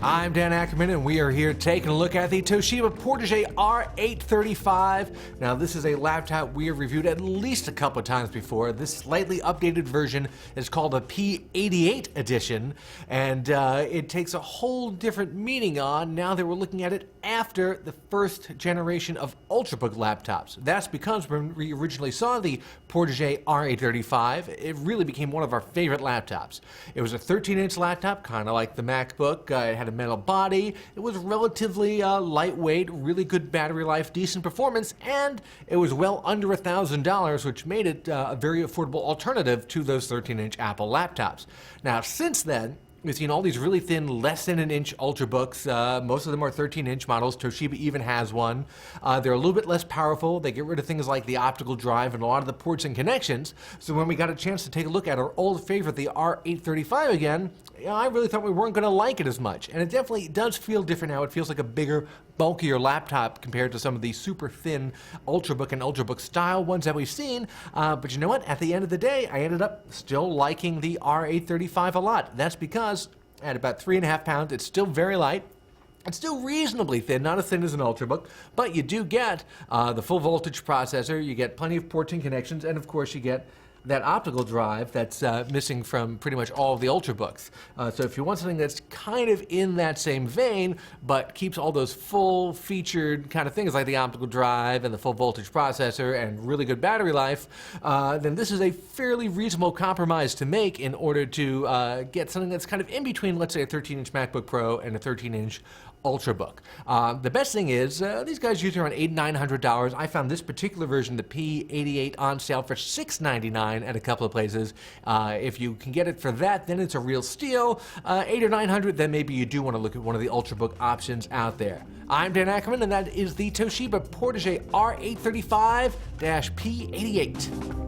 I'm Dan Ackerman, and we are here taking a look at the Toshiba Portege R835. Now, this is a laptop we have reviewed at least a couple of times before. This slightly updated version is called a P88 edition, and it takes a whole different meaning on now that we're looking at it after the first generation of ultrabook laptops. That's because when we originally saw the Portege R835, it really became one of our favorite laptops. It was a 13-inch laptop, kind of like the MacBook. It had a metal body. It was relatively lightweight, really good battery life, decent performance, and it was well under $1,000, which made it a very affordable alternative to those 13-inch Apple laptops. Now, since then, we've seen all these really thin, less than an inch ultrabooks. Most of them are 13-inch models. Toshiba even has one. They're a little bit less powerful. They get rid of things like the optical drive and a lot of the ports and connections. So when we got a chance to take a look at our old favorite, the R835 again, I really thought we weren't going to like it as much. And it definitely does feel different now. It feels like a bigger, bulkier laptop compared to some of the super thin ultrabook and ultrabook style ones that we've seen. But you know what? At the end of the day, I ended up still liking the R835 a lot. That's because at about 3.5 pounds, it's still very light. It's still reasonably thin, not as thin as an ultrabook, but you do get the full voltage processor, you get plenty of ports and connections, and of course you get that optical drive that's missing from pretty much all of the ultrabooks. So if you want something that's kind of in that same vein, but keeps all those full featured kind of things like the optical drive and the full voltage processor and really good battery life, then this is a fairly reasonable compromise to make in order to get something that's kind of in between, let's say, a 13-inch MacBook Pro and a 13-inch ultrabook. The best thing is these guys usually around $800-900. I found this particular version, the P88, on sale for $699 at a couple of places. If you can get it for that, then it's a real steal. $800 or $900, then maybe you do want to look at one of the ultrabook options out there. I'm Dan Ackerman, and that is the Toshiba Portege R835-P88.